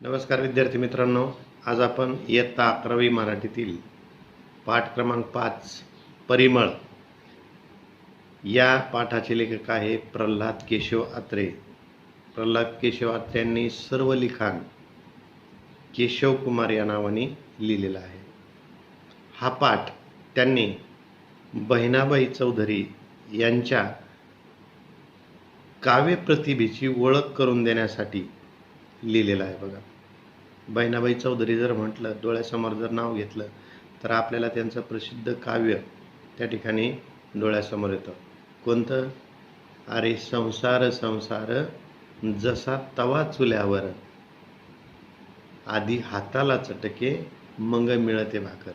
नमस्कार विद्यार्थी मित्रांनो, आज आपण इयत्ता 11वी मराठीतील पाठ क्रमांक 5 परिमळ या पाठाचे लेखक आहे प्रल्हाद केशव अत्रे. प्रल्हाद केशव अत्र्यांनी सर्व लिखाण केशव कुमार या नावाने लिहिलेला आहे. हा पाठ त्यांनी बहिणाबाई चौधरी यांच्या काव्य प्रतिभेची ओळख करून देण्यासाठी लिहिलेला आहे. बघा, बहिणाबाई चौधरी जर म्हटलं, डोळ्यासमोर जर नाव घेतलं तर आपल्याला त्यांचं प्रसिद्ध काव्य त्या ठिकाणी डोळ्यासमोर येतं. कोणतं? अरे संसार संसार जसा तवा चुल्यावर, आधी हाताला चटके मग मिळते भाकर.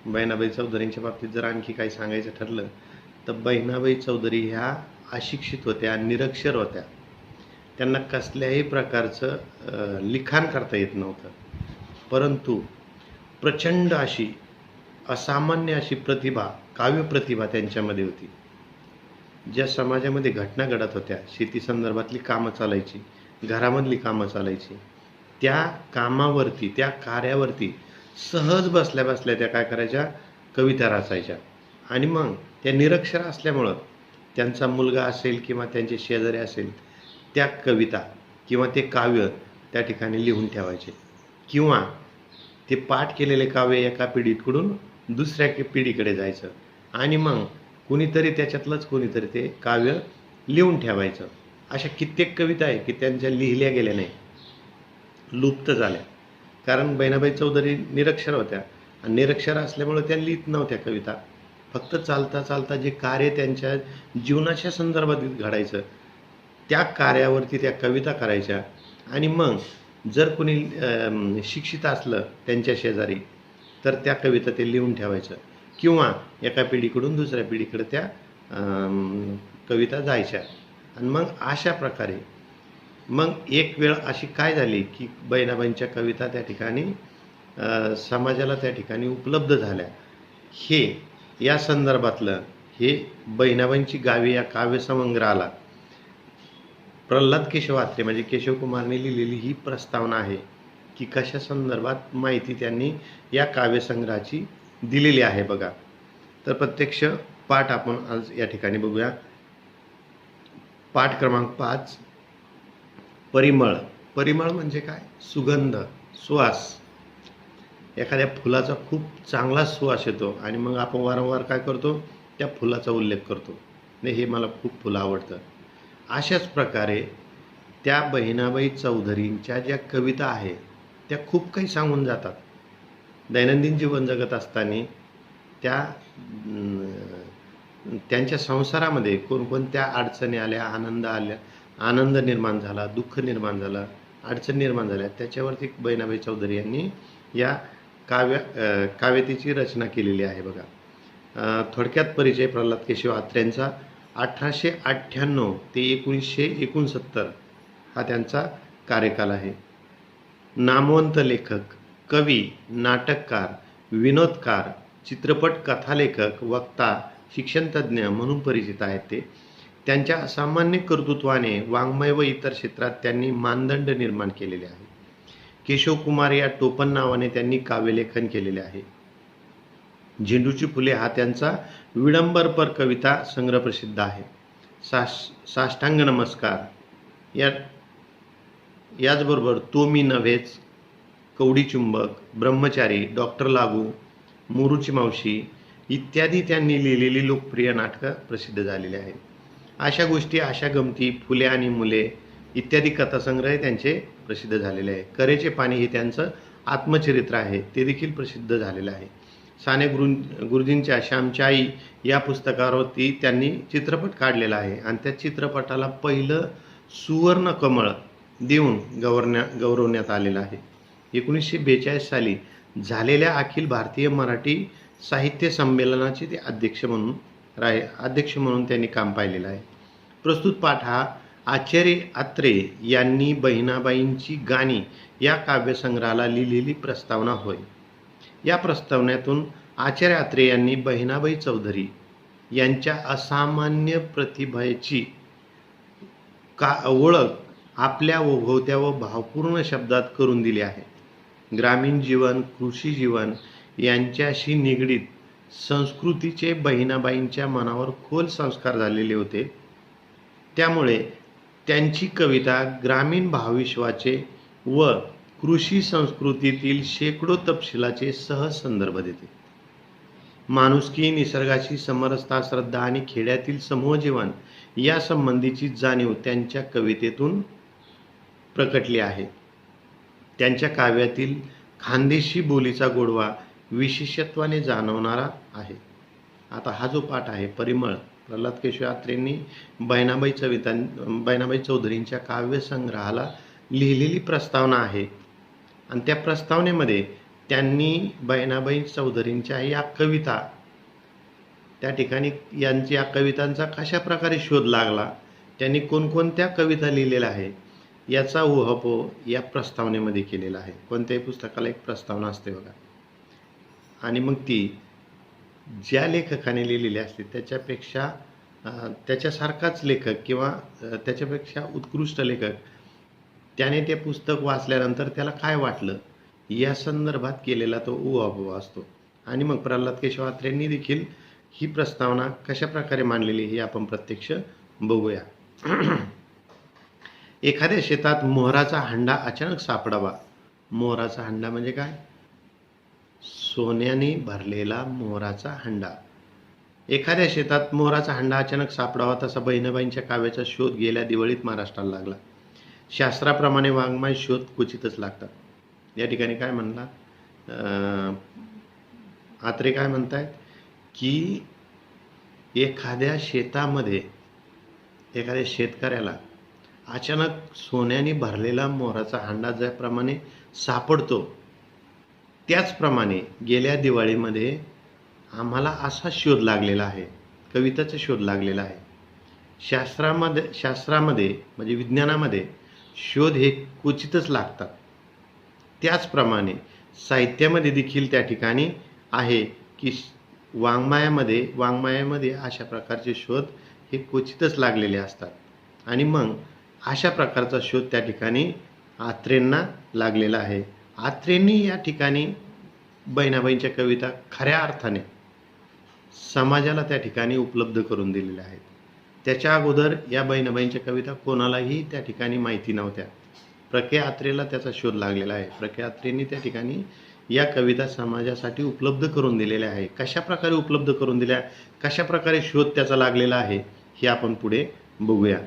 बहिणाबाई चौधरींच्या बाबतीत जर आणखी काही सांगायचं ठरलं तर बहिणाबाई चौधरी ह्या अशिक्षित होत्या, निरक्षर होत्या. त्यांना कसल्याही प्रकारचं लिखाण करता येत नव्हतं, परंतु प्रचंड अशी असामान्य अशी प्रतिभा, काव्य प्रतिभा त्यांच्यामध्ये होती. ज्या समाजामध्ये घटना घडत होत्या, शेती संदर्भातली कामं चालायची, घरामधली कामं चालायची, त्या कामावरती, त्या कार्यावरती सहज बसल्या बसल्या त्या काय करायच्या? कविता रचायच्या. आणि मग त्या निरक्षर असल्यामुळं त्यांचा मुलगा असेल किंवा त्यांचे शेजारी असेल, त्या कविता किंवा ते काव्य त्या ठिकाणी लिहून ठेवायचे, किंवा ते पाठ केलेले काव्य एका पिढीकडून दुसऱ्या पिढीकडे जायचं आणि मग कुणीतरी त्याच्यातलंच कुणीतरी ते काव्य लिहून ठेवायचं. अशा कित्येक कविता आहे की त्यांच्या लिहिल्या गेल्या नाही, लुप्त झाल्या. कारण बहिणाबाई चौधरी निरक्षर होत्या आणि निरक्षर असल्यामुळे त्या लिहित नव्हत्या कविता. फक्त चालता चालता जे कार्य त्यांच्या जीवनाच्या संदर्भात घडायचं त्या कार्यावरती त्या कविता करायच्या. आणि मग जर कोणी शिक्षित असलं त्यांच्या शेजारी तर त्या कविता ते लिहून ठेवायचं, किंवा एका पिढीकडून दुसऱ्या पिढीकडे त्या कविता जायच्या. आणि मग अशा प्रकारे मग एक वेळ अशी काय झाली की बहिणाबाईंच्या कविता त्या ठिकाणी समाजाला त्या ठिकाणी उपलब्ध झाल्या. हे या संदर्भातलं हे बहिणाबाईंची गावे या काव्यसंग्रहाला प्रल्हाद केशव अत्रे म्हणजे केशव कुमारने लिहिलेली ही प्रस्तावना आहे की कशा संदर्भात माहिती त्यांनी या काव्यसंग्रहाची दिलेली आहे. बघा, तर प्रत्यक्ष पाठ आपण आज या ठिकाणी बघूया. पाठ क्रमांक 5 परिमळ. परिमळ म्हणजे काय? सुगंध, सुवास. एखाद्या फुलाचा खूप चांगला सुवास येतो आणि मग आपण वारंवार काय करतो? त्या फुलाचा उल्लेख करतो, नाही हे मला खूप फुलं आवडतं. अशाच प्रकारे त्या बहिणाबाई चौधरींच्या ज्या कविता आहेत त्या खूप काही सांगून जातात. दैनंदिन जीवन जगत असताना त्यांच्या संसारामध्ये कोणकोणत्या अडचणी आल्या, आनंद निर्माण झाला, दुःख निर्माण झालं, अडचण निर्माण झाल्या, त्याच्यावरती बहिणाबाई चौधरी यांनी या काव्यतेची रचना केलेली आहे. बघा, थोडक्यात परिचय प्रल्हाद केशव अत्र्यांचा. 1898 ते 1969 हा त्यांचा कार्यकाल आहे. नामवंत लेखक, कवी, नाटककार, विनोदकार, चित्रपट कथालेखक, वक्ता, शिक्षणतज्ज्ञ म्हणून परिचित आहेत ते. त्यांच्या असामान्य कर्तृत्वाने वाङ्मय व इतर क्षेत्रात त्यांनी मानदंड निर्माण केलेले आहे. केशव कुमार या टोपण नावाने त्यांनी काव्यलेखन केलेले आहे. झेंडूची फुले हा त्यांचा विडंबरपर कविता संग्रह प्रसिद्ध आहे. साष्टांग नमस्कार याचबरोबर तो मी नव्हेच, कवडी चुंबक, ब्रह्मचारी, डॉक्टर लागू, मोरूची मावशी इत्यादी त्यांनी लिहिलेली लोकप्रिय नाटकं प्रसिद्ध झालेली आहेत. अशा गोष्टी, अशा गमती, फुले आणि मुले इत्यादी कथासंग्रह त्यांचे प्रसिद्ध झालेले आहे. करेचे पाणी हे त्यांचं आत्मचरित्र आहे, ते देखील प्रसिद्ध झालेलं आहे. साने गुरुजींच्या श्यामची आई या पुस्तकावरती त्यांनी चित्रपट काढलेला आहे आणि त्या चित्रपटाला पहिलं सुवर्ण कमळ देऊन गौरवण्यात आलेलं आहे. 1942 साली झालेल्या अखिल भारतीय मराठी साहित्य संमेलनाचे ते अध्यक्ष म्हणून त्यांनी काम पाहिलेलं आहे. प्रस्तुत पाठ हा आचार्य अत्रे यांनी बहिणाबाईंची गाणी या काव्यसंग्रहाला लिहिलेली प्रस्तावना होय. या प्रस्तावनेतून आचार्य अत्रे यांनी बहिणाबाई चौधरी यांच्या असामान्य प्रतिभेची ओळख आपल्या ओघवत्या व भावपूर्ण शब्दात करून दिली आहे. ग्रामीण जीवन, कृषी जीवन यांच्याशी निगडीत संस्कृतीचे बहिणाबाईंच्या मनावर खोल संस्कार झालेले होते. त्यामुळे त्यांची कविता ग्रामीण भावविश्वाचे व कृषी संस्कृतीतील शेकडो तपशिलाचे सहज संदर्भ देते. माणुसकी, निसर्गाची समरसता, श्रद्धा आणि खेड्यातील समूहजीवन या संबंधीची जाणीव त्यांच्या कवितेतून प्रकटली आहे. त्यांच्या काव्यातील खानदेशी बोलीचा गोडवा विशेषत्वाने जाणवणारा आहे. आता हा जो पाठ आहे परिमळ, प्रल्हाद केशव यात्रेंनी बहिणाबाई चौधरींच्या काव्यसंग्रहाला लिहिलेली प्रस्तावना आहे आणि त्या प्रस्तावनेमध्ये त्यांनी बहिणाबाई चौधरींच्या या कविता, त्या ठिकाणी या कवितांचा कशा प्रकारे शोध लागला, त्यांनी कोणकोणत्या कविता लिहिलेल्या आहे याचा उहापोह या प्रस्तावनेमध्ये केलेला आहे. कोणत्याही पुस्तकाला एक प्रस्तावना असते बघा, आणि मग ती ज्या लेखकाने लिहिलेली असते त्याच्यापेक्षा त्याच्यासारखाच लेखक किंवा त्याच्यापेक्षा उत्कृष्ट लेखक त्याने ते पुस्तक वाचल्यानंतर त्याला काय वाटलं या संदर्भात केलेला तो उहापोह असतो. आणि मग प्रल्हाद केशव यात्रेंनी देखील ही प्रस्तावना कशा प्रकारे मांडलेली हे आपण प्रत्यक्ष बघूया. एखाद्या शेतात मोहराचा हंडा अचानक सापडावा. मोहराचा हंडा म्हणजे काय? सोन्याने भरलेला मोहराचा हंडा. एखाद्या शेतात मोहराचा हंडा अचानक सापडावा तसा बहिणाबाईंच्या काव्याचा शोध गेल्या दिवाळीत महाराष्ट्राला लागला. शास्त्राप्रमाणे वाङ्मय शोध क्वचितच लागतात. या ठिकाणी काय म्हणला आत्रे, काय म्हणतायत की एखाद्या शेतामध्ये एखाद्या शेतकऱ्याला अचानक सोन्याने भरलेला मोहराचा हंडा ज्याप्रमाणे सापडतो, त्याचप्रमाणे गेल्या दिवाळीमध्ये आम्हाला असा शोध लागलेला आहे, कविताचा शोध लागलेला आहे. शास्त्रामध्ये म्हणजे विज्ञानामध्ये शोध हे क्वचितच लागतात. त्याचप्रमाणे साहित्यामध्ये देखील त्या ठिकाणी आहे की वाङ्मयामध्ये अशा प्रकारचे शोध हे क्वचितच लागलेले असतात. आणि मग अशा प्रकारचा शोध त्या ठिकाणी आत्रेंना लागलेला आहे. आत्रेंनी या ठिकाणी बहिणाबाईंच्या कविता खऱ्या अर्थाने समाजाला त्या ठिकाणी उपलब्ध करून दिलेल्या आहेत. त्याच्या अगोदर या बहिणाबाईंच्या कविता कोणालाही त्या ठिकाणी माहिती नव्हत्या. प्रके आत्रेला त्याचा शोध लागलेला आहे. प्रके आत्रेंनी त्या ठिकाणी या कविता समाजासाठी उपलब्ध करून दिलेल्या आहे. कशा प्रकारे उपलब्ध करून दिल्या, कशा प्रकारे शोध त्याचा लागलेला आहे हे आपण पुढे बघूया.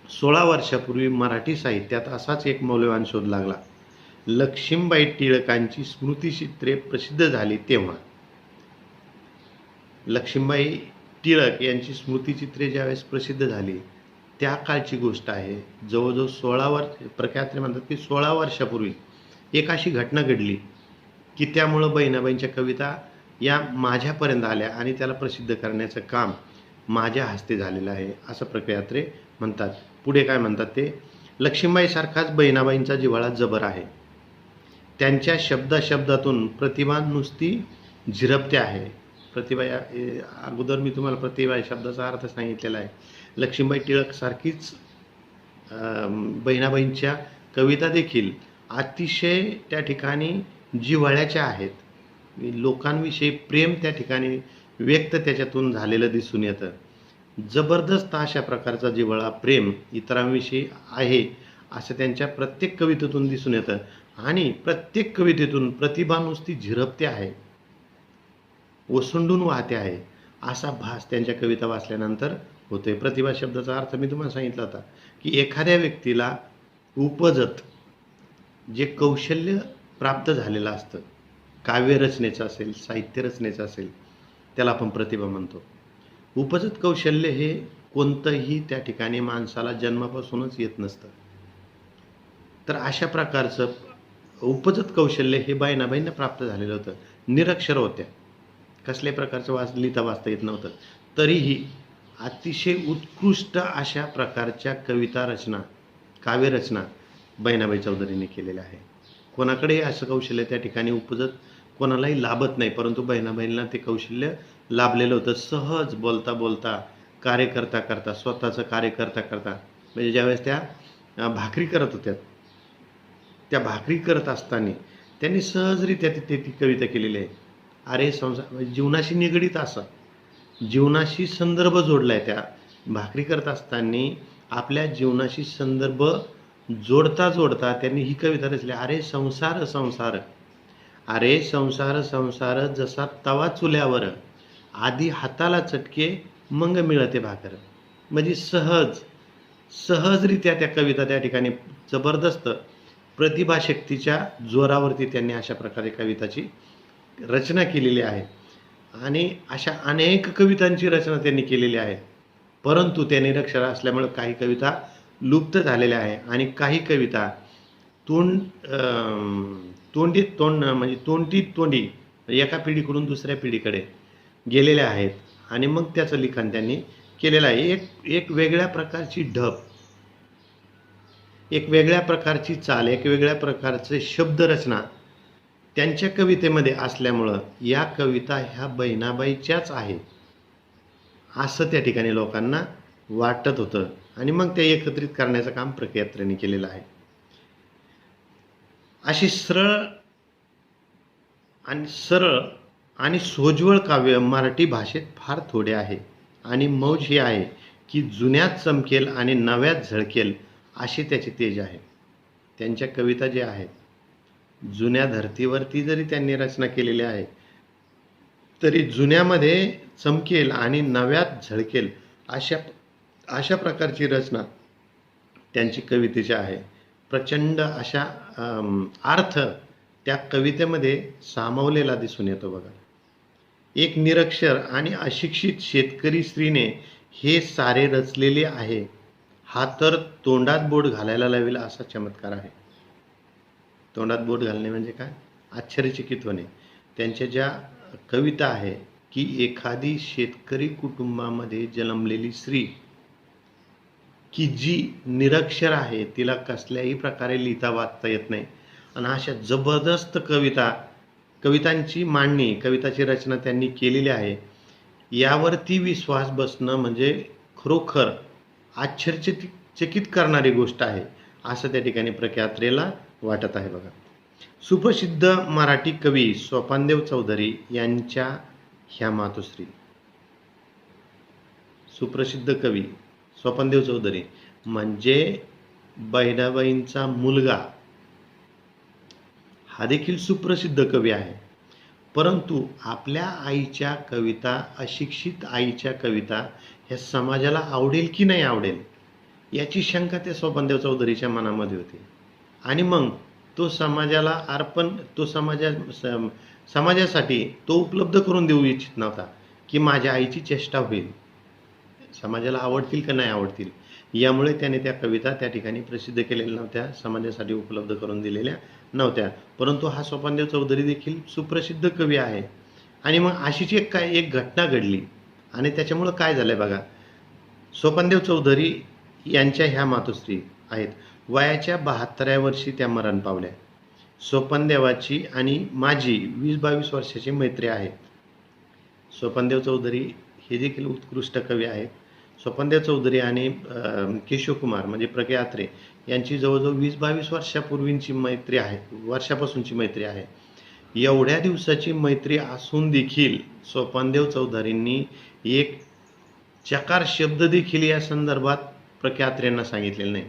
16 वर्षापूर्वी मराठी साहित्यात असाच एक मौल्यवान शोध लागला. लक्ष्मीबाई टिळकांची स्मृतिचित्रे प्रसिद्ध झाली तेव्हा. लक्ष्मीबाई टिळक यांची स्मृतिचित्रे ज्यावेळेस प्रसिद्ध झाली त्या काळची गोष्ट आहे. जवळजवळ 16 वर्ष, प्रख्यात्रे म्हणतात की 16 वर्षापूर्वी एक अशी घटना घडली की त्यामुळं बहिणाबाईंच्या कविता या माझ्यापर्यंत आल्या आणि त्याला प्रसिद्ध करण्याचं काम माझ्या हस्ते झालेलं आहे असं प्रख्यात्रे म्हणतात. पुढे काय म्हणतात ते, लक्ष्मीबाईसारखाच बहिणाबाईंचा जिव्हाळा जबर आहे. त्यांच्या शब्दातून प्रतिभा नुसती झिरपते आहे. प्रतिभा अगोदर मी तुम्हाला प्रतिभा या शब्दाचा अर्थ सांगितलेला आहे. लक्ष्मीबाई टिळक सारखीच बहिणाबाईंच्या कविता देखील अतिशय त्या ठिकाणी जिव्हाळ्याच्या आहेत. लोकांविषयी प्रेम त्या ठिकाणी व्यक्त त्याच्यातून झालेलं दिसून येतं. जबरदस्त अशा प्रकारचा जिव्हाळा, प्रेम इतरांविषयी आहे असं त्यांच्या प्रत्येक कवितेतून दिसून येतं. आणि प्रत्येक कवितेतून प्रतिभा नुसती झिरपते आहे, ओसंडून वाहते आहे असा भास त्यांच्या कविता वाचल्यानंतर होतोय. प्रतिभा शब्दाचा अर्थ मी तुम्हाला सांगितला होता की एखाद्या व्यक्तीला उपजत जे कौशल्य प्राप्त झालेलं असतं, काव्यरचनेचं असेल, साहित्य रचनेचं असेल, त्याला आपण प्रतिभा म्हणतो. उपजत कौशल्य हे कोणतंही त्या ठिकाणी माणसाला जन्मापासूनच येत नसतं. तर अशा प्रकारचं उपजत कौशल्य हे बहिणाबाईंना प्राप्त झालेलं होतं. निरक्षर होत्या, कसल्याही प्रकारचं लिहिता वाचता येत नव्हतं, तरीही अतिशय उत्कृष्ट अशा प्रकारच्या कविता रचना, काव्यरचना बहिणाबाई चौधरींनी केलेल्या आहे. कोणाकडेही असं कौशल्य त्या ठिकाणी उपजत कोणालाही लाभत नाही, परंतु बहिणाबाईंना ते कौशल्य लाभलेलं होतं. सहज बोलता बोलता, कार्य करता करता, स्वतःचं कार्य करता करता, म्हणजे ज्यावेळेस त्या भाकरी करत होत्या. त्या भाकरी करत असताना त्यांनी सहजरित्या तिथे ती कविता केलेली आहे. अरे संसार जीवनाशी निगडीत असा जीवनाशी संदर्भ जोडलाय. त्या भाकरी करत असताना आपल्या जीवनाशी संदर्भ जोडता जोडता त्यांनी ही कविता रचली. अरे संसार संसार, अरे संसार संसार, जसा तवा चुल्यावर, आधी हाताला चटके मग मिळते भाकर. म्हणजे सहजरित्या त्या कविता त्या ठिकाणी जबरदस्त प्रतिभाशक्तीच्या जोरावरती त्यांनी अशा प्रकारे कविताची रचना केलेली आहे. आणि अशा अनेक कवितांची रचना त्यांनी केलेली आहे. परंतु त्या निरक्षर असल्यामुळे काही कविता लुप्त झालेल्या आहे आणि काही कविता तोंडी तोंडी एका पिढीकडून दुसऱ्या पिढीकडे गेलेल्या आहेत. आणि मग त्याचं लिखाण त्यांनी केलेलं आहे. एक वेगळ्या प्रकारची ढब, एक वेगळ्या प्रकारची चाल, एक वेगळ्या प्रकारचे शब्दरचना त्यांच्या कवितेमध्ये असल्यामुळं या कविता ह्या बहिणाबाईच्याच आहेत असं त्या ठिकाणी लोकांना वाटत होतं. आणि मग ते एकत्रित करण्याचं काम प्रख्यात्रेंनी केलेलं आहे. अशी सरळ आणि सोज्वळ काव्य मराठी भाषेत फार थोडे आहे. आणि मौज ही आहे की जुन्यात चमकेल आणि नव्यात झळकेल अशी त्याची तेज आहे. त्यांच्या कविता ज्या आहेत जुन्या धर्तीवरती जरी त्यांनी रचना केलेली आहे तरी जुन्यामध्ये चमकेल आणि नव्यात झळकेल अशा प्रकारची रचना त्यांची कवितेची आहे. प्रचंड अशा अर्थ त्या कवितेमध्ये सामावलेला दिसून येतो बघा. एक निरक्षर आणि अशिक्षित शेतकरी स्त्रीने हे सारे रचलेले आहे, हा तर तोंडात बोट घालायला लावेल असा चमत्कार आहे. तोंडात बोट घालणे म्हणजे काय? आश्चर्यचकित होणे. त्यांच्या ज्या कविता आहे की एखादी शेतकरी कुटुंबामध्ये जन्मलेली स्त्री की जी निरक्षर आहे, तिला कसल्याही प्रकारे लिहिता वाचता येत नाही, आणि अशा जबरदस्त कवितांची मांडणी, कविताची रचना त्यांनी केलेली आहे. यावरती विश्वास बसणं म्हणजे खरोखर आश्चर्यचकित करणारी गोष्ट आहे असं त्या ठिकाणी प्रख्यात्रेला वाटत आहे बघा. सुप्रसिद्ध मराठी कवी स्वपनदेव चौधरी यांच्या ह्या मातोश्री. सुप्रसिद्ध कवी स्वपनदेव चौधरी म्हणजे बहिणाबाईंचा मुलगा हा देखील सुप्रसिद्ध कवी आहे. परंतु आपल्या आईच्या कविता, अशिक्षित आईच्या कविता ह्या समाजाला आवडेल की नाही आवडेल याची शंका त्या स्वपनदेव चौधरीच्या मनामध्ये होती. आणि मग तो समाजाला समाजासाठी तो उपलब्ध करून देऊ इच्छित नव्हता की माझ्या आईची चेष्टा होईल, समाजाला आवडतील का नाही आवडतील. यामुळे त्याने त्या कविता त्या ठिकाणी प्रसिद्ध केलेल्या नव्हत्या, समाजासाठी उपलब्ध करून दिलेल्या नव्हत्या. परंतु हा स्वपनदेव चौधरी देखील सुप्रसिद्ध कवी आहे. आणि मग अशीच एक घटना घडली आणि त्याच्यामुळं काय झालंय बघा. स्वपनदेव चौधरी यांच्या ह्या मातोश्री आहेत. वयाच्या 72व्या वर्षी त्या मरण पावल्या. स्वपनदेवाची आणि माझी 20-22 वर्षाची मैत्री आहे. स्वपनदेव चौधरी हे देखील उत्कृष्ट कवी आहेत. स्वपनदेव चौधरी आणि केशवकुमार म्हणजे प्रख्यात्रे यांची जवळजवळ 20-22 वर्षापूर्वींची मैत्री आहे, वर्षापासूनची मैत्री आहे. एवढ्या दिवसाची मैत्री असून देखील स्वपनदेव चौधरींनी एक चकार शब्द देखील या संदर्भात प्रख्यात्रेंना सांगितलेला नाही.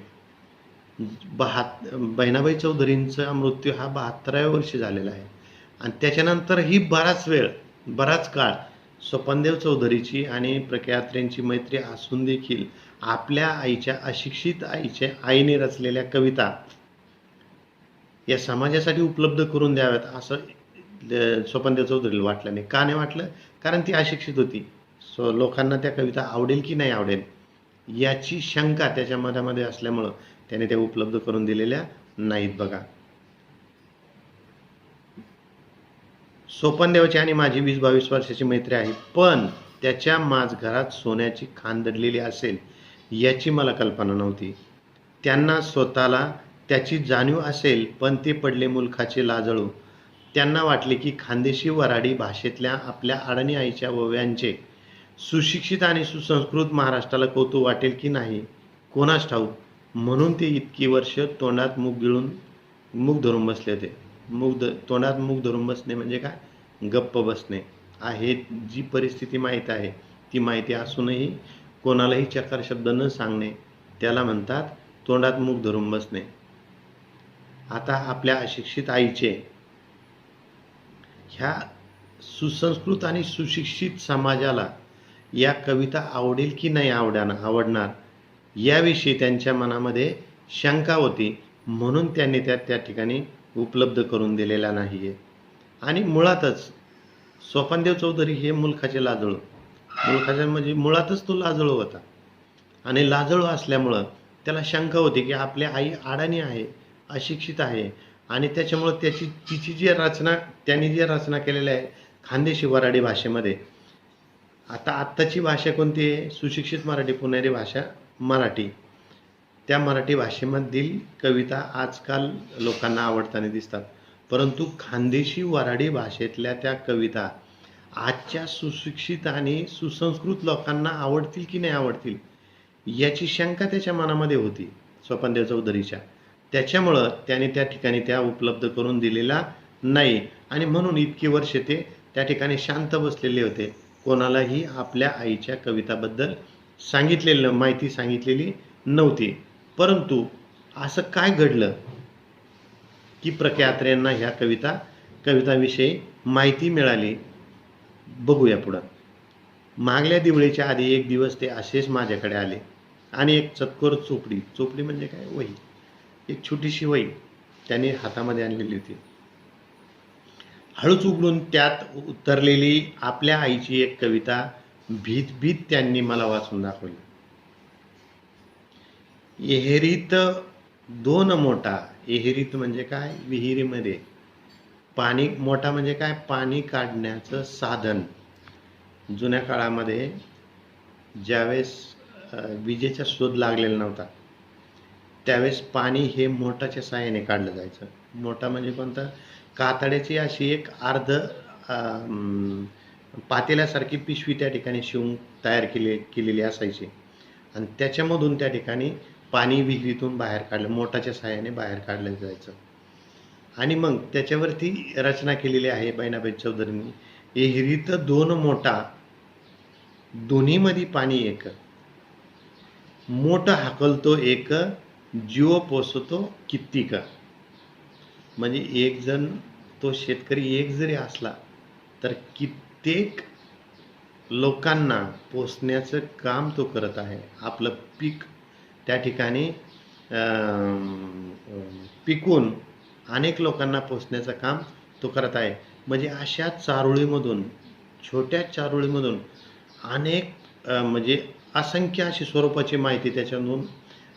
बहिणाबाई चौधरींचा मृत्यू हा 72व्या वर्षी झालेला आहे. आणि त्याच्यानंतरही बराच काळ स्वपनदेव चौधरीची आणि प्रख्यात्रेंची मैत्री असून देखील आपल्या आईच्या, अशिक्षित आईने रचलेल्या कविता या समाजासाठी उपलब्ध करून द्याव्यात असं स्वपनदेव चौधरीला वाटलं नाही. का नाही वाटलं? कारण ती अशिक्षित होती. लोकांना त्या कविता आवडेल की नाही आवडेल याची शंका त्याच्या मनामध्ये असल्यामुळं त्याने त्या उपलब्ध करून दिलेल्या नाहीत बघा. स्वपनदेवाची आणि माझी 20-22 वर्षाची मैत्री आहे, पण त्याच्या माझघरात सोन्याची खाण दडलेली असेल याची मला कल्पना नव्हती. त्यांना स्वतःला त्याची जाणीव असेल, पण ते पडले मुलखाचे लाजळू. त्यांना वाटले की खानदेशी वऱ्हाडी भाषेतल्या आपल्या अडाणी आईच्या ओव्यांचे सुशिक्षित आणि सुसंस्कृत महाराष्ट्राला कौतुक वाटेल की नाही कोणास ठाऊक. म्हणून ते इतकी वर्ष तोंडात मूग गिळून मूग धरून बसले होते. तोंडात मूग धरून बसणे म्हणजे काय? गप्प बसणे आहे. जी परिस्थिती माहीत आहे ती माहिती असूनही कोणालाही चकार शब्द न सांगणे त्याला म्हणतात तोंडात मूग धरून बसणे. आता आपल्या अशिक्षित आईचे ह्या सुसंस्कृत आणि सुशिक्षित समाजाला या कविता आवडेल की नाही आवडणार याविषयी त्यांच्या मनामध्ये शंका होती. म्हणून त्यांनी त्या ठिकाणी उपलब्ध करून दिलेला नाहीये. आणि मुळातच सोपानदेव चौधरी हे मुलखाचे लाजळू, म्हणजे मुळातच तो लाजळू होता. आणि लाजळू असल्यामुळं त्याला शंका होती की आपल्या आई अडाणी आहे, अशिक्षित आहे, आणि त्याच्यामुळं तिची जी रचना त्यांनी जी रचना केलेल्या आहे खानदेशी वऱ्हाडी भाषेमध्ये. आता आत्ताची भाषा कोणती आहे? सुशिक्षित मराठी, पुणेरी भाषा मराठी. त्या मराठी भाषेमधील कविता आजकाल लोकांना आवडताना दिसतात, परंतु खानदेशी वऱ्हाडी भाषेतल्या त्या कविता आजच्या सुशिक्षित आणि सुसंस्कृत लोकांना आवडतील की नाही आवडतील याची शंका त्याच्या मनामध्ये होती स्वपनदेव चौधरीच्या. त्याच्यामुळं त्याने त्या ठिकाणी त्या उपलब्ध करून दिलेला नाही. आणि म्हणून इतकी वर्ष ते त्या ठिकाणी शांत बसलेले होते. कोणालाही आपल्या आईच्या कविताबद्दल माहिती सांगितलेली नव्हती. परंतु असं काय घडलं की प्र.के. अत्रेयांना ह्या कविताविषयी माहिती मिळाली? बघूया पुढं. मागल्या दिवाळीच्या आधी एक दिवस ते असेच माझ्याकडे आले आणि एक चतकोर चोपडी म्हणजे काय? वही, एक छोटीशी वही त्यांनी हातामध्ये आणलेली होती. हळूच उघडून त्यात उतरलेली आपल्या आईची एक कविता भीत त्यांनी मला वाचून दाखवली. एहेरीत दोन मोठा. एहेरीत म्हणजे काय? विहिरीमध्ये पाणी. मोठा म्हणजे काय? पाणी काढण्याचं साधन. जुन्या काळामध्ये ज्यावेळेस विजेचा शोध लागलेला नव्हता त्यावेळेस पाणी हे मोटाच्या साहाय्याने काढलं जायचं. मोटा म्हणजे कोणता? कातड्याची अशी एक पातेल्यासारखी पिशवी त्या ठिकाणी शिवून तयार केलेली असायची आणि त्याच्यामधून त्या ठिकाणी पाणी विहिरीतून बाहेर काढलं, मोटाच्या साहाय्याने बाहेर काढलं जायचं. आणि मग त्याच्यावरती रचना केलेली आहे बहिणाबाई चौधरींनी. एहिरीत दोन मोठा, दोन्हीमध्ये पाणी एक. मोठ हाकलतो एक, जीव पोसतो कित्तिक. म्हणजे एक जण, तो शेतकरी एक जरी असला तर कित्येक लोकांना पोसण्याचं काम तो करत आहे. आपलं पीक त्या ठिकाणी पिकून अनेक लोकांना पोसण्याचं काम तो करत आहे. म्हणजे अशा चारोळीमधून, छोट्या चारोळीमधून अनेक म्हणजे असंख्य अशी स्वरूपाची माहिती त्याच्यातून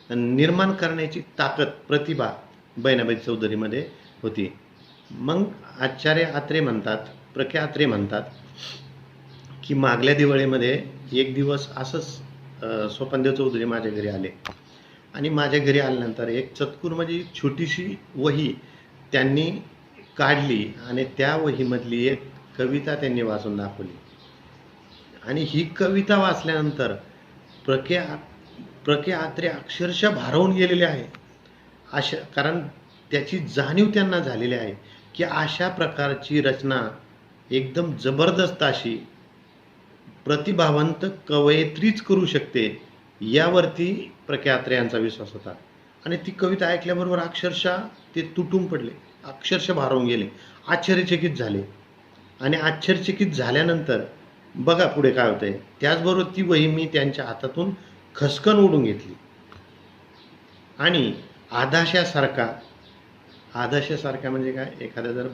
निर्माण करण्याची ताकद, प्रतिभा बहिणाबाई चौधरीमध्ये होती. मग आचार्य अत्रे म्हणतात, प्र.के. अत्रे म्हणतात की मागल्या दिवाळीमध्ये एक दिवस असंच स्वपनदेव चौधरी माझ्या घरी आले आणि माझ्या घरी आल्यानंतर एक चतकुर म्हणजे छोटीशी वही त्यांनी काढली आणि त्या वहीमधली एक कविता त्यांनी वाचून दाखवली. आणि ही कविता वाचल्यानंतर प्र.के. अत्रे अक्षरशः भारावून गेलेले आहे. कारण त्याची जाणीव त्यांना झालेली आहे की अशा प्रकारची रचना एकदम जबरदस्त अशी प्रतिभावंत कवयित्रीच करू शकते यावरती प्र.के. अत्रे यांचा विश्वास होता. आणि ती कविता ऐकल्याबरोबर अक्षरशः ते तुटून पडले, अक्षरशः भारावून गेले, आश्चर्यचकित झाले. आणि आश्चर्यचकित झाल्यानंतर बघा पुढे काय होतंय. त्याचबरोबर ती वही मी त्यांच्या हातातून खसकन ओढून घेतली आणि आदाशासारखा म्हणजे काय? एखादा जर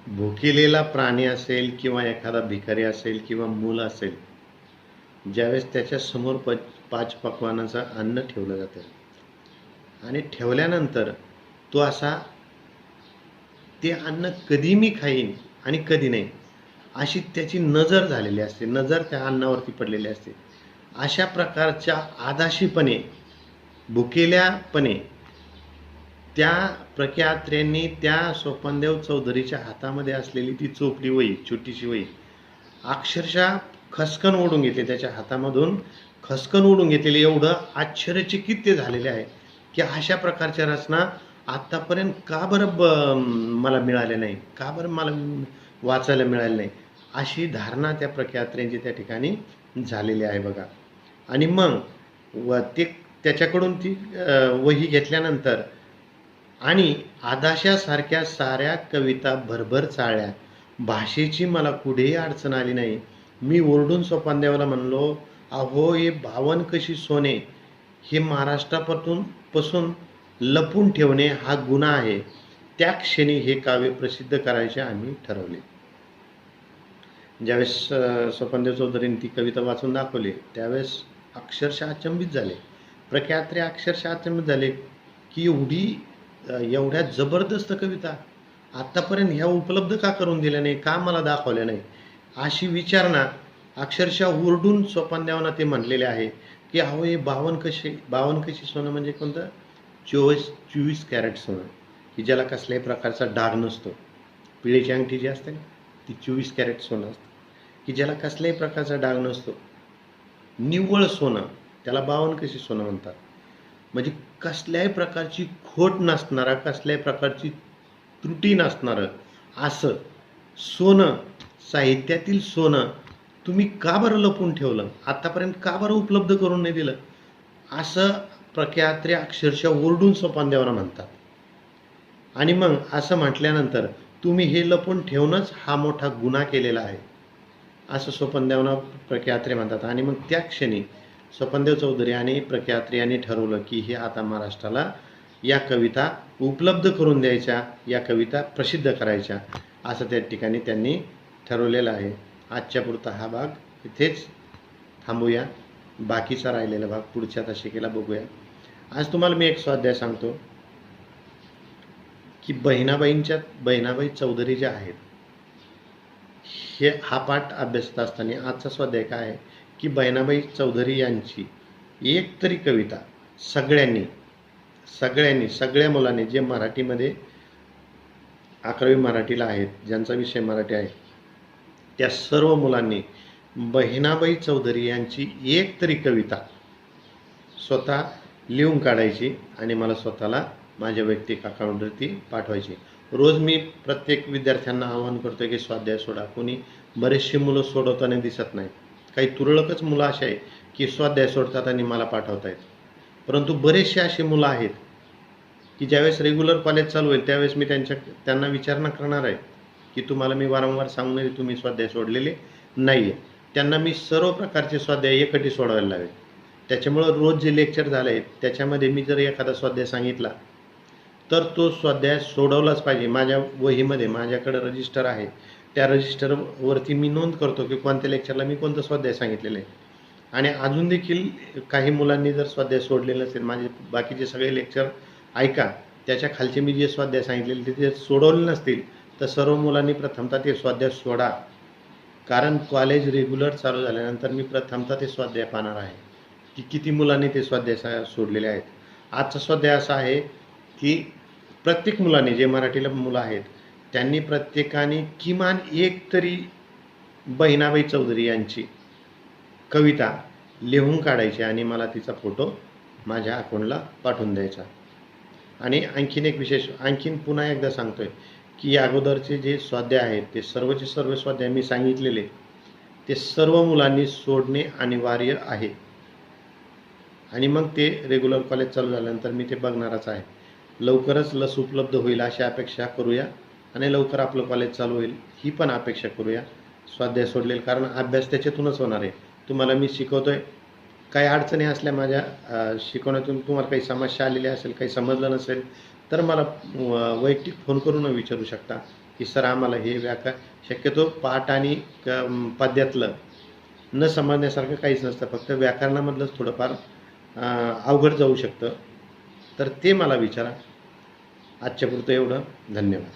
भुकेलेला प्राणी असेल किंवा एखादा भिकारी असेल किंवा मूल असेल, ज्यावेळेस त्याच्या समोर 5 पक्वानाचं अन्न ठेवलं जातं आणि ठेवल्यानंतर तो असा, ते अन्न कधी मी खाईन आणि कधी नाही अशी त्याची नजर झालेली असते, नजर त्या अन्नावरती पडलेली असते. अशा प्रकारच्या आदाशीपणे, भुकेल्यापणे त्या प्र.के. अत्रेंनी त्या स्वपनदेव चौधरीच्या हातामध्ये असलेली ती वही, छोटीशी वही अक्षरशः खसकन ओढून घेतली, त्याच्या हातामधून खसकन उडून घेतलेली, एवढं आश्चर्यचकित ते झालेले आहे की अशा प्रकारच्या रचना आत्तापर्यंत का बरं मला मिळाल्या नाही, का बरं मला वाचायला मिळाले नाही, अशी धारणा त्या प्रख्यात्र्यांची त्या ठिकाणी झालेली आहे बघा. आणि मग ते त्याच्याकडून ती वही घेतल्यानंतर आणि आदाशासारख्या साऱ्या कविता भरभर चाळल्या. भाषेची मला कुठेही अडचण आली नाही. मी ओरडून सोपानदेवाला म्हणलो, अहो हे 52 कशी सोने हे महाराष्ट्रापासून लपून ठेवणे हा गुन्हा आहे. त्या क्षणी हे काव्य प्रसिद्ध करायचे आम्ही ठरवले. ज्यावेळेस स्वपनदेव चौधरींनी ती कविता वाचून दाखवली त्यावेळेस अक्षरशः अचंबित झाले. प्रख्यात्रे अक्षरशः अचंबित झाले की एवढ्या जबरदस्त कविता आत्तापर्यंत ह्या उपलब्ध का करून दिल्या नाही, का मला दाखवल्या नाही, अशी विचारणा अक्षरशः ओरडून स्वपनदेवांना ते म्हणलेले आहे की अहो हे 52 कशी सोनं म्हणजे कोणतं, 24 कॅरेट सोनं की ज्याला कसल्याही प्रकारचा डाग नसतो. पिळेची अंगठी जी असते ना ती 24 कॅरेट सोनं असतं की ज्याला कसल्याही प्रकारचा डाग नसतो, निव्वळ सोनं, त्याला 52 कशी सोनं म्हणतात. म्हणजे कसल्याही प्रकारची खोट नसणारा, कसल्याही प्रकारची त्रुटी नसणारं असं सोनं, साहित्यातील सोनं तुम्ही का बरं लपून ठेवलं, आतापर्यंत का बरं उपलब्ध करून नाही दिलं, असं प्रख्यात्रे अक्षरशः ओरडून सोपानदेवांना म्हणतात. आणि मग असं म्हटल्यानंतर तुम्ही हे लपून ठेवणंच हा मोठा गुन्हा केलेला आहे असं स्वपनदेवांना प्रख्यात्रे म्हणतात. आणि मग त्या क्षणी स्वपनदेव चौधरी आणि प्रख्यात्रे यांनी ठरवलं की हे आता महाराष्ट्राला या कविता उपलब्ध करून द्यायच्या, या कविता प्रसिद्ध करायच्या असं त्या ठिकाणी त्यांनी ठरवलेलं आहे. आजच्या पुरता हा भाग इथेच थांबूया. बाकीचा राहिलेला भाग पुढच्या तासिकेला बघूया. आज तुम्हाला मी एक स्वाध्याय सांगतो की बहिणाबाई चौधरी ज्या आहेत हा पाठ अभ्यासत असताना आजचा स्वाध्याय काय आहे की बहिणाबाई चौधरी यांची एक तरी कविता सगळ्या मुलांनी जे मराठीमध्ये 11वी मराठीला आहेत, ज्यांचा विषय मराठी आहे, त्या सर्व मुलांनी बहिणाबाई चौधरी यांची एक तरी कविता स्वतः लिहून काढायची आणि मला स्वतःला माझ्या वैयक्तिक अकाउंटवरती पाठवायची. रोज मी प्रत्येक विद्यार्थ्यांना आवाहन करतो की स्वाध्याय सोडा. कोणी बरेचशी मुलं सोडवताना दिसत नाही, काही तुरळकच मुलं अशी आहे की स्वाध्याय सोडतात आणि मला पाठवत आहेत. परंतु बरेचसे अशी मुलं आहेत की ज्यावेळेस रेग्युलर कॉलेज चालू होईल त्यावेळेस मी त्यांना विचारणा करणार आहे की तुम्हाला मी वारंवार सांगून तुम्ही स्वाध्याय सोडलेले नाही आहे. त्यांना मी सर्व प्रकारचे स्वाध्याय एकटी सोडवायला लावेल. त्याच्यामुळं रोज जे लेक्चर झाले आहेत त्याच्यामध्ये मी जर एखादा स्वाध्याय सांगितला तर तो स्वाध्याय सोडवलाच पाहिजे. माझ्या वहीमध्ये माझ्याकडे रजिस्टर आहे, त्या रजिस्टरवरती मी नोंद करतो की कोणत्या लेक्चरला मी कोणतं स्वाध्याय सांगितलेलं आहे. आणि अजून देखील काही मुलांनी जर स्वाध्याय सोडलेलं नसेल, माझे बाकीचे सगळे लेक्चर ऐका, त्याच्या खालचे मी जे स्वाध्याय सांगितलेले ते सोडवले नसतील तर सर्व मुलांनी प्रथमतः ते स्वाध्याय सोडा. कारण कॉलेज रेग्युलर चालू झाल्यानंतर मी प्रथमतः ते स्वाध्याय पाहणार आहे की किती मुलांनी ते स्वाध्याय सोडलेले आहेत. आजचा स्वाध्याय असा आहे की प्रत्येक मुलांनी, जे मराठीला मुलं आहेत त्यांनी प्रत्येकाने किमान एक तरी बहिणाबाई चौधरी यांची कविता लिहून काढायची आणि मला तिचा फोटो माझ्या अकाउंटला पाठवून द्यायचा. आणि आणखीन पुन्हा एकदा सांगतोय की अगोदरचे जे स्वाध्याय आहेत ते सर्वचे सर्व स्वाध्याय मी सांगितलेले ते सर्व मुलांनी सोडणे अनिवार्य आहे. आणि मग ते रेग्युलर कॉलेज चालू झाल्यानंतर मी ते बघणारच आहे. लवकरच लस उपलब्ध होईल अशी अपेक्षा करूया आणि लवकर आपलं कॉलेज चालू होईल ही पण अपेक्षा करूया. स्वाध्याय सोडलेलं, कारण अभ्यास त्याच्यातूनच होणार आहे. तुम्हाला मी शिकवतोय, काही अडचणी असल्या माझ्या शिकवण्यातून तुम्हाला काही समस्या आलेली असेल, काही समजलं नसेल तर मला वैयक्तिक फोन करून विचारू शकता की सर आम्हाला हे शक्यतो पाठ आणि पद्यातलं न समजण्यासारखं काहीच नसतं, फक्त व्याकरणामधलंच थोडंफार अवघड जाऊ शकतं, तर ते मला विचारा. आजच्या पुरतं एवढं. धन्यवाद.